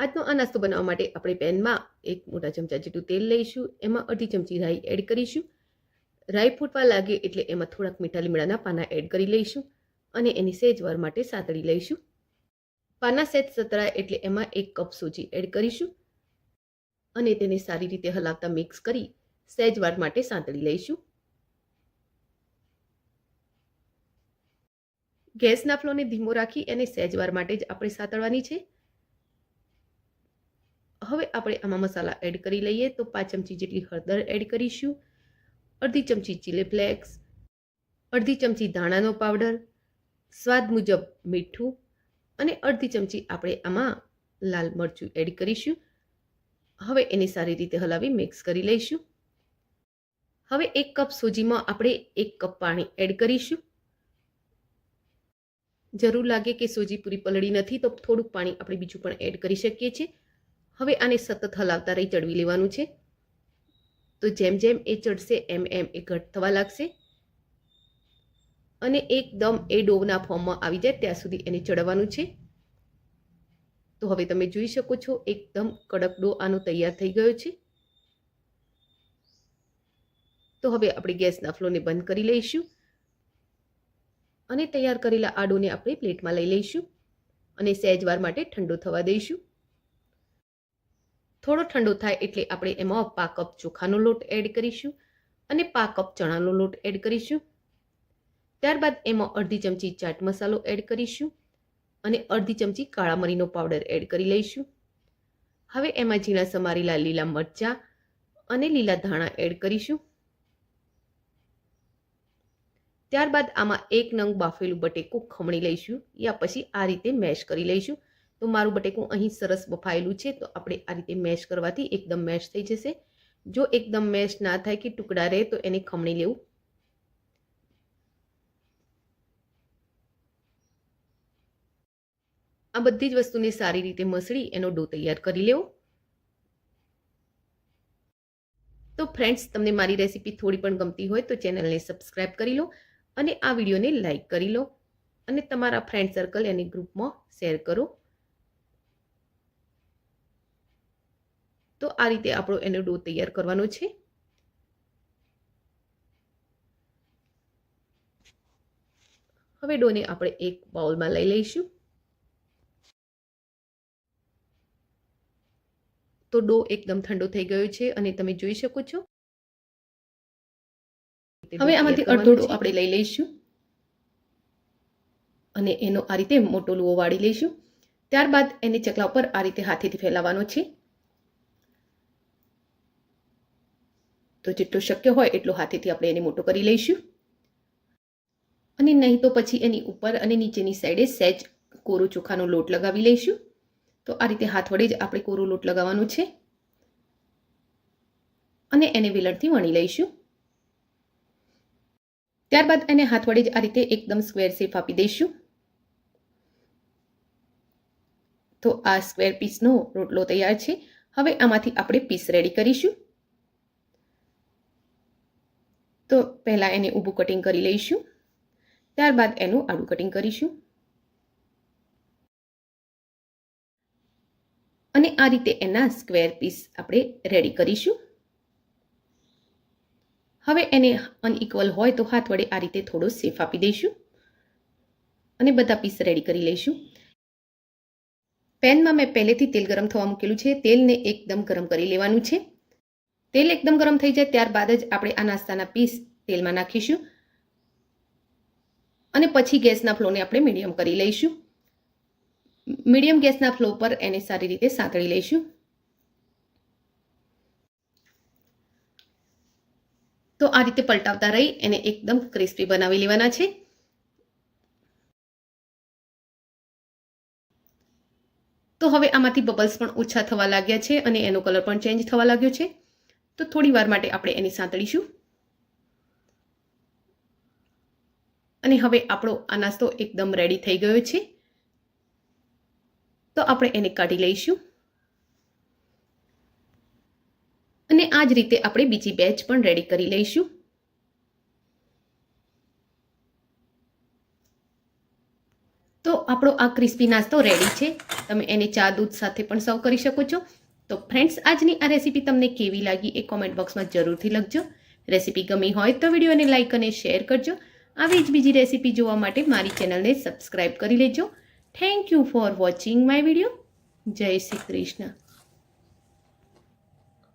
આજનો આ નાસ્તો બનાવવા માટે આપણે પેનમાં એક મોટા ચમચા જેટલું તેલ લઈશું. એમાં અડધી ચમચી રાઈ એડ કરીશું. રાઈ ફૂટવા લાગે એટલે એમાં થોડાક મીઠા લીમડાના પાના એડ કરી લઈશું અને એની સહેજ વાર માટે સાતળી લઈશું. પાના સહેજ સતળાય એટલે એમાં 1 કપ સૂજી એડ કરીશું અને તેને સારી રીતે હલાવતા મિક્સ કરી સહેજ વાર માટે સાંતળી લઈશું. ગેસના ફ્લોને ધીમો રાખી એને સહેજ વાર માટે જ આપણે સાતળવાની છે. હવે આપણે આમાં મસાલા એડ કરી લઈએ. તો 5 ચમચી જેટલી હળદર એડ કરીશું, અડધી ચમચી ચીલી ફ્લેક્સ, અડધી ચમચી ધાણાનો પાવડર, સ્વાદ મુજબ મીઠું અને અડધી ચમચી આપણે આમાં લાલ મરચું એડ કરીશું. હવે એને સારી રીતે હલાવી મિક્સ કરી લઈશું. હવે 1 કપ સૂજીમાં આપણે 1 કપ પાણી એડ કરીશું. જરૂર લાગે કે સૂજી પૂરી પલળી નથી તો થોડુંક પાણી આપણે બીજું પણ એડ કરી શકીએ છીએ. હવે આને સતત હલાવતા રહી ચડવી લેવાનું છે. તો જેમ જેમ એ ચડશે એમ એમ એ ઘટ થવા લાગશે અને એકદમ એ ડોના ફોર્મમાં આવી જાય ત્યાં સુધી એને ચડવાનું છે. તો હવે તમે જોઈ શકો છો એકદમ કડક ડો આનો તૈયાર થઈ ગયો છે. તો હવે આપણે ગેસના ફ્લોને બંધ કરી લઈશું અને તૈયાર કરેલા આ ડોને આપણે પ્લેટમાં લઈ લઈશું અને સહેજ વાર માટે ઠંડો થવા દઈશું. થોડો ઠંડો થાય એટલે આપણે એમાં 1/2 કપ ચોખાનો લોટ એડ કરીશું અને 1/2 કપ ચણાનો લોટ એડ કરીશું. ત્યારબાદ એમાં અડધી ચમચી ચાટ મસાલો એડ કરીશું અને અડધી ચમચી કાળા મરીનો પાવડર એડ કરી લઈશું. હવે એમાં ઝીણા સમારેલા લીલા મરચાં અને લીલા ધાણા એડ કરીશું. ત્યારબાદ આમાં 1 નંગ બાફેલું બટેકું ખમણી લઈશું યા પછી આ રીતે મેશ કરી લઈશું. તો મારું બટેકું અહીં સરસ બફાયેલું છે તો આપણે આ રીતે મેશ કરવાથી એકદમ મેશ થઈ જશે. જો એકદમ મેશ ના થાય કે ટુકડા રહે તો એને ખમણી લેવું. આ બધી જ વસ્તુને સારી રીતે મસળી એનો ડો તૈયાર કરી લેવો. તો ફ્રેન્ડ્સ, તમને મારી રેસીપી થોડી પણ ગમતી હોય તો ચેનલને સબસ્ક્રાઇબ કરી લો અને આ વિડીયોને લાઈક કરી લો અને તમારા ફ્રેન્ડ સર્કલ અને ગ્રુપમાં શેર કરો. તો આ રીતે આપણો એનો ડો તૈયાર કરવાનો છે. હવે ડોને આપણે એક બાઉલમાં લઈ લઈશું. તો ડો એકદમ ઠંડો થઈ ગયો છે અને તમે જોઈ શકો છો. હવે આમાંથી અડધો ડો આપણે લઈ લઈશું અને એનો આ રીતે મોટો લુઓ વાળી લઈશું. ત્યારબાદ એને ચકલા ઉપર આ રીતે હાથેથી ફેલાવવાનો છે. તો જેટલું શક્ય હોય એટલો હાથેથી આપણે એને મોટો કરી લઈશું અને નહીં તો પછી એની ઉપર અને નીચેની સાઈડે સહેજ કોરો ચોખાનો લોટ લગાવી લઈશું. તો આ રીતે હાથ વડે જ આપણે કોરો લોટ લગાવવાનો છે અને એને વેલણથી વણી લઈશું. ત્યારબાદ એને હાથ વડે જ આ રીતે એકદમ સ્ક્વેર શેપ આપી દઈશું. તો આ સ્ક્વેર પીસનો રોટલો તૈયાર છે. હવે આમાંથી આપણે પીસ રેડી કરીશું. તો પહેલાં એને ઊભું કટિંગ કરી લઈશું, ત્યારબાદ એનું આડું કટિંગ કરીશું અને આ રીતે એના સ્ક્વેર પીસ આપણે રેડી કરીશું. હવે એને અનઇક્વલ હોય તો હાથ વડે આ રીતે થોડો શેપ આપી દઈશું અને બધા પીસ રેડી કરી લઈશું. પેનમાં મેં પહેલેથી તેલ ગરમ થવા મૂકેલું છે. તેલને એકદમ ગરમ કરી લેવાનું છે. તેલ એકદમ ગરમ થઈ જાય ત્યારબાદ જ આપણે આ નાસ્તાના પીસ તેલમાં નાખીશું અને પછી ગેસના ફ્લોને આપણે મીડિયમ કરી લઈશું. મીડિયમ ગેસના ફ્લો પર એને સારી રીતે સાંતળી લઈશું. તો આ રીતે પલટાવતા રહી એને એકદમ ક્રિસ્પી બનાવી લેવાના છે. તો હવે આમાંથી બબલ્સ પણ ઓછા થવા લાગ્યા છે અને એનો કલર પણ ચેન્જ થવા લાગ્યો છે. તો થોડી વાર માટે આપણે એને સાંતળીશું અને હવે આપણો આ નાસ્તો એકદમ રેડી થઈ ગયો છે. તો આપણે એને કાઢી લઈશું અને આ જ રીતે આપણે બીજી બેચ પણ રેડી કરી લઈશું. તો આપણો આ ક્રિસ્પી નાસ્તો રેડી છે. તમે એને ચા દૂધ સાથે પણ સર્વ કરી શકો છો. તો ફ્રેન્ડ્સ, આજની આ રેસીપી તમને કેવી લાગી એ કોમેન્ટ બોક્સમાં જરૂરથી લખજો. રેસીપી ગમી હોય તો વિડીયોને લાઇક અને શેર કરજો. આવી જ બીજી રેસીપી જોવા માટે મારી ચેનલને સબસ્ક્રાઈબ કરી લેજો. Thank you for watching my video. જય શ્રી કૃષ્ણ.